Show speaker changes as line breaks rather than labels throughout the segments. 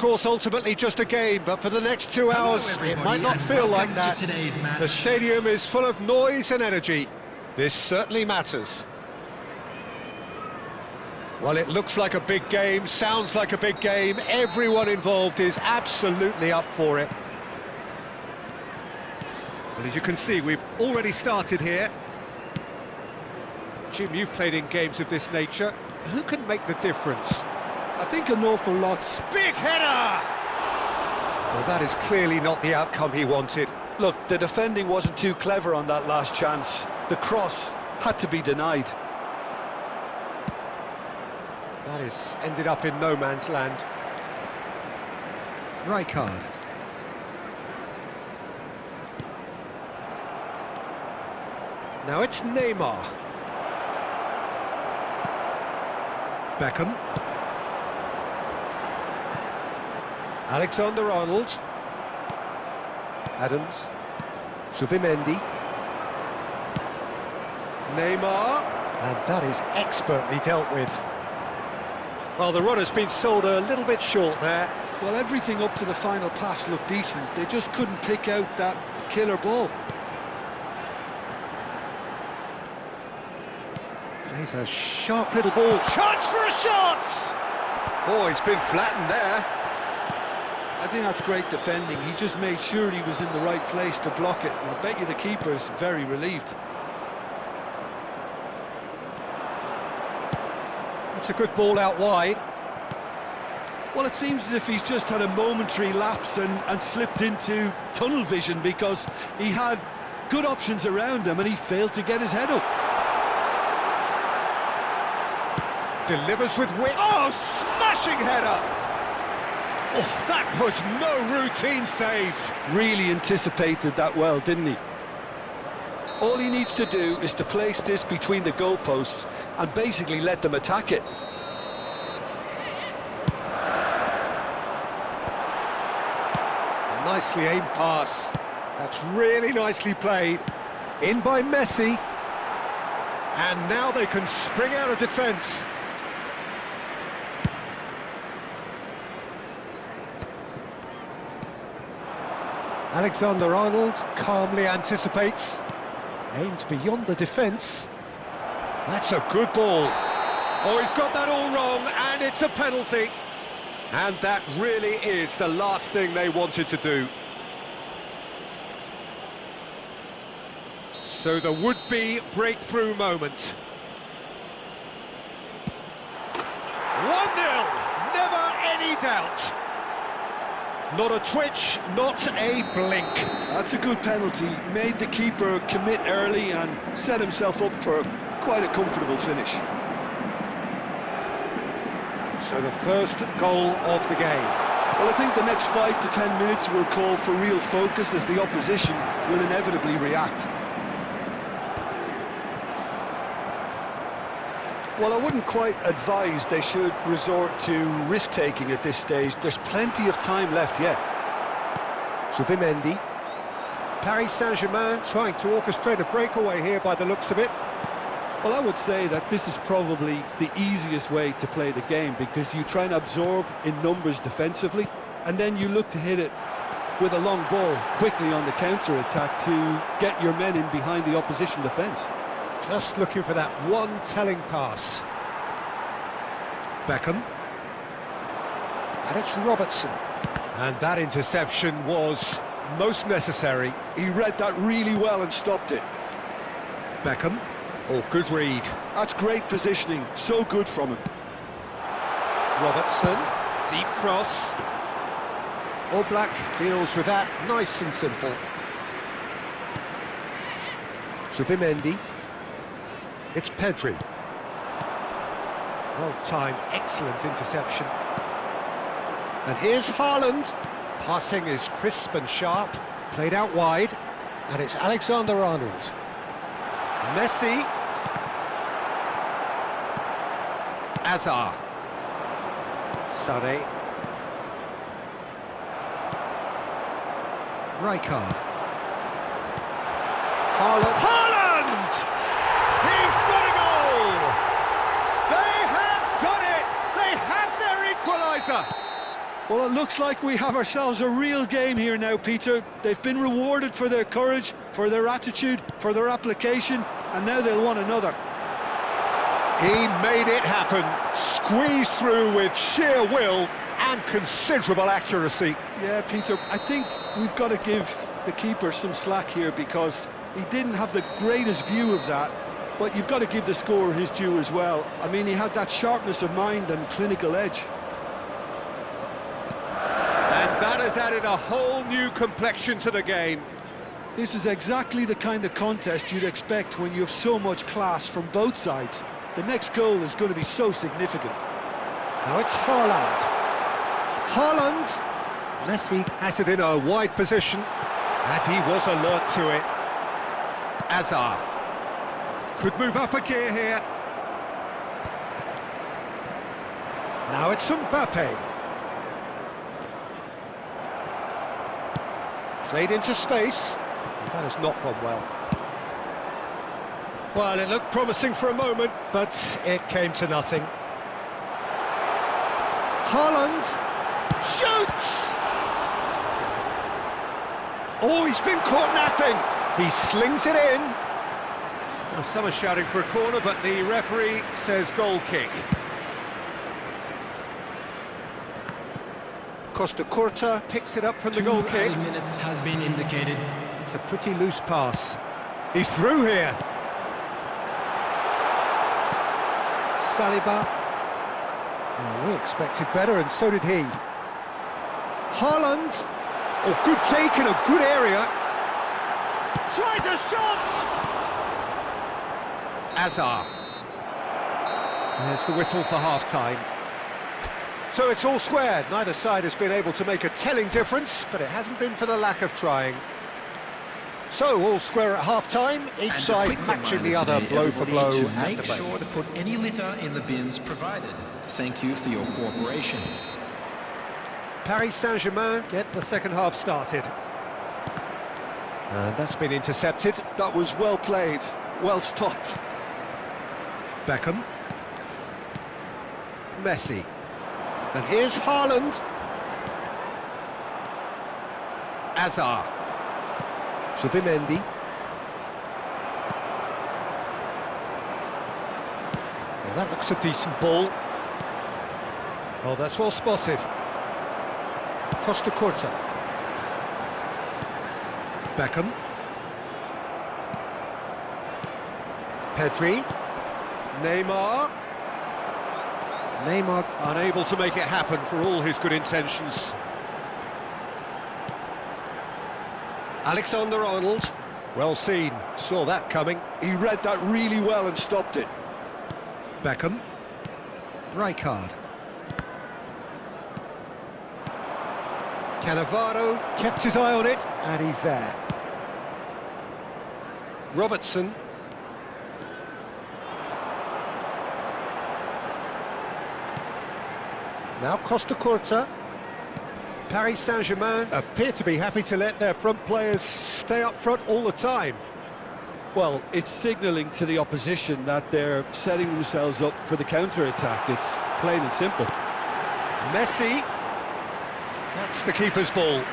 course, ultimately just a game, but for the next 2 hours, it might not feel like that. The stadium is full of noise and energy. This certainly matters. Well, it looks like a big game, sounds like a big game. Everyone involved is absolutely up for it. Well, as you can see, we've already started here. Jim, you've played in games of this nature. Who can make the difference?
I think an awful lot.
Big header! Well, that is clearly not the outcome he wanted.
Look, the defending wasn't too clever on that last chance. The cross had to be denied.
That is ended up in no man's land. Rijkaard. Now it's Neymar. Beckham. Alexander-Arnold. Adams. Zubimendi. Neymar. And that is expertly dealt with. Well, the runner's been sold a little bit short there.
Well, everything up to the final pass looked decent. They just couldn't pick out that killer ball.
Plays a sharp little ball. Chance for a shot! Oh, he's been flattened there.
I think that's great defending. He just made sure he was in the right place to block it. And I bet you the keeper's very relieved.
It's a good ball out wide.
Well, it seems as if he's just had a momentary lapse and slipped into tunnel vision, because he had good options around him and he failed to get his head up.
Delivers with wit. Oh, smashing header! Oh, that was no routine save.
Really anticipated that well, didn't he? All he needs to do is to place this between the goalposts and basically let them attack it.
Nicely aimed pass. That's really nicely played. In by Messi. And now they can spring out of defence. Alexander-Arnold calmly anticipates. Aimed beyond the defence. That's a good ball. Oh, he's got that all wrong, and it's a penalty. And that really is the last thing they wanted to do. So the would-be breakthrough moment. 1-0, never any doubt. Not a twitch, not a blink.
That's a good penalty. Made the keeper commit early and set himself up for quite a comfortable finish.
So the first goal of the game.
Well, I think the next 5 to 10 minutes will call for real focus, as the opposition will inevitably react. Well, I wouldn't quite advise they should resort to risk-taking at this stage. There's plenty of time left yet.
Zubimendi. Paris Saint-Germain trying to orchestrate a breakaway here by the looks of it.
Well, I would say that this is probably the easiest way to play the game, because you try and absorb in numbers defensively, and then you look to hit it with a long ball quickly on the counter-attack to get your men in behind the opposition defence.
Just looking for that one telling pass. Beckham. And it's Robertson. And that interception was most necessary.
He read that really well and stopped it.
Beckham. Oh, good read.
That's great positioning. So good from him.
Robertson. Deep cross. All Black deals with that nice and simple. Zubimendi. It's Pedri. Well timed, excellent interception. And here's Haaland. Passing is crisp and sharp, played out wide. And it's Alexander-Arnold. Messi. Azar. Sané. Rijkaard. Haaland. Haaland! He's got a goal! They have done it! They have their equaliser!
Well, it looks like we have ourselves a real game here now, Peter. They've been rewarded for their courage, for their attitude, for their application, and now they'll want another.
He made it happen, squeezed through with sheer will and considerable accuracy.
Yeah, Peter, I think we've got to give the keeper some slack here because he didn't have the greatest view of that, but you've got to give the scorer his due as well. I mean, he had that sharpness of mind and clinical edge.
And that has added a whole new complexion to the game.
This is exactly the kind of contest you'd expect when you have so much class from both sides. The next goal is going to be so significant.
Now it's Haaland. Haaland! Messi has it in a wide position, and he was alert to it. Hazard could move up a gear here. Now it's Mbappe. Played into space. That has not gone well. Well, it looked promising for a moment, but it came to nothing. Haaland shoots! Oh, he's been caught napping. He slings it in. Well, some are shouting for a corner, but the referee says goal kick. Costa Curta picks it up from the goal kick.
2 minutes has been indicated.
It's a pretty loose pass. He's through here. Saliba. Oh, we expected better, and so did he. Haaland. Oh, good take in a good area. Tries a shot! Hazard. There's the whistle for half-time. So it's all squared. Neither side has been able to make a telling difference, but it hasn't been for the lack of trying. So all square at half-time, each side matching the other blow for blow at the
Make
break.
sure to put any litter in the bins provided. Thank you for your cooperation.
Paris Saint-Germain get the second half started. And that's been intercepted.
That was well played, well stopped.
Beckham. Messi. And here's Haaland. Hazard. Subimendi. Yeah, that looks a decent ball. Oh, that's well spotted. Costa Curta. Beckham. Pedri. Neymar. Neymar unable to make it happen for all his good intentions. Alexander-Arnold. Well seen. Saw that coming.
He read that really well and stopped it.
Beckham. Rijkaard. Cannavaro kept his eye on it, and he's there. Robertson. Now Costa Curta. Paris Saint-Germain appear to be happy to let their front players stay up front all the time.
Well, it's signalling to the opposition that they're setting themselves up for the counter-attack. It's plain and simple.
Messi. That's the keeper's ball.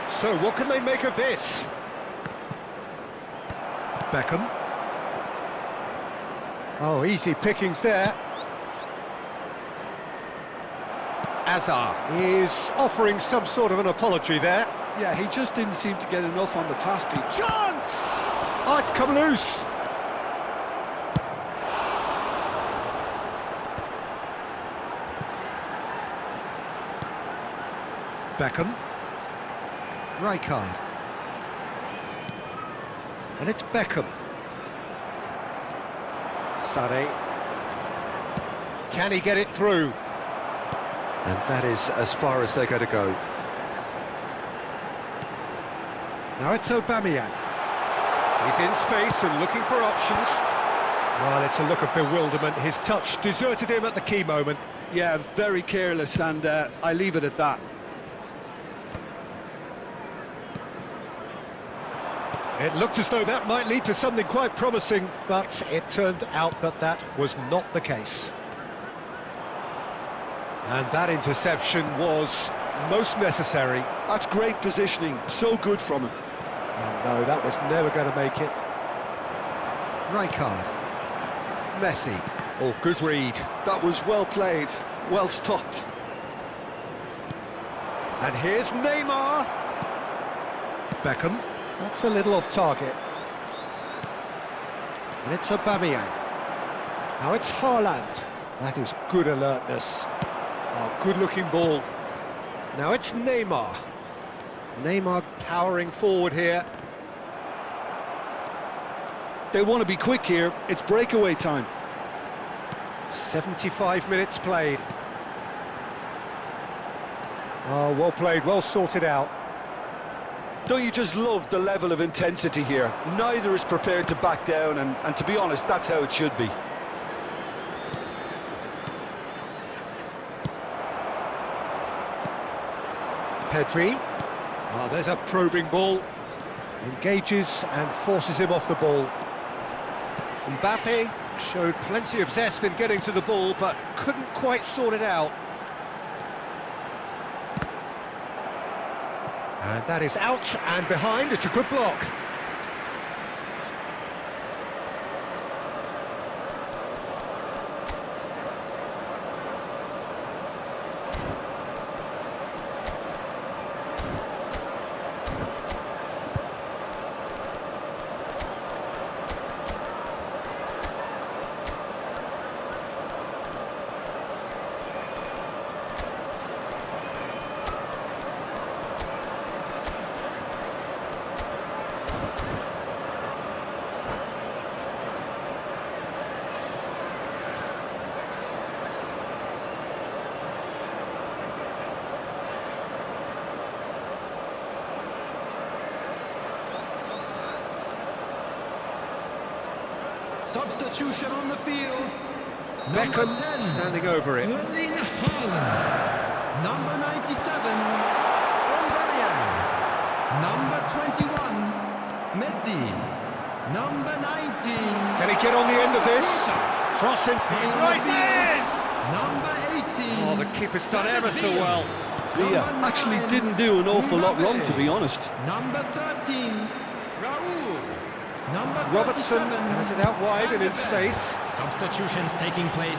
So what can they make of this? Beckham. Oh, easy pickings there. Hazard is offering some sort of an apology there.
Yeah, he just didn't seem to get enough on the task.
Chance! Oh, it's come loose. Beckham. Rijkaard. And it's Beckham. Sané. Can he get it through? And that is as far as they're going to go. Now it's Aubameyang. He's in space and looking for options. Well, it's a look of bewilderment. His touch deserted him at the key moment.
Yeah, very careless, and I leave it at that.
It looked as though that might lead to something quite promising, but it turned out that that was not the case. And that interception was most necessary.
That's great positioning, so good from him.
Oh, no, that was never going to make it. Rijkaard. Messi. Oh, good read.
That was well played, well stopped.
And here's Neymar. Beckham. That's a little off target. And it's Aubameyang. Now it's Haaland. That is good alertness. Oh, good-looking ball. Now it's Neymar. Neymar powering forward here.
They want to be quick here. It's breakaway time.
75 minutes played. Oh, well played, well sorted out.
Don't you just love the level of intensity here? Neither is prepared to back down, and to be honest, that's how it should be.
Pedri. Oh, there's a probing ball. Engages and forces him off the ball. Mbappe showed plenty of zest in getting to the ball, but couldn't quite sort it out. And that is out and behind. It's a good block.
Substitution on the field.
Beckham
Number 10,
standing over it.
Erling Haaland. Number 97, Aubameyang. Number 21, Messi. Number 19.
Can he get on the end of this? Cross him. Right there!
Number 18.
Oh, the keeper's done ever so well.
Villa actually didn't do an awful lot wrong, to be honest.
Number 13, Raul. Number
Robertson
37,
has it out wide and in space.
Substitutions taking place.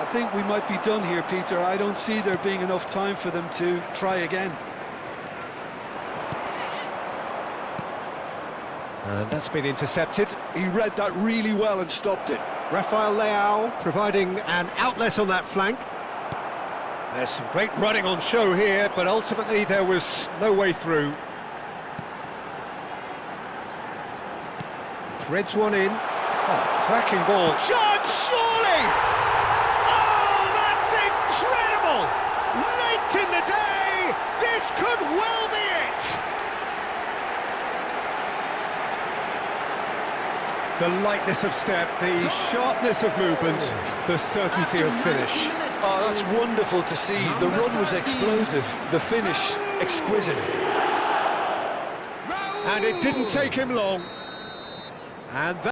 I think we might be done here, Peter. I don't see there being enough time for them to try again.
And that's been intercepted.
He read that really well and stopped it.
Rafael Leao providing an outlet on that flank. There's some great running on show here, but ultimately there was no way through. Threads one in. Oh, cracking ball. Shot, surely! Oh, that's incredible! Late in the day, this could well be it! The lightness of step, the sharpness of movement, the certainty of finish.
Oh, that's wonderful to see. The run was explosive, the finish exquisite.
And it didn't take him long. And that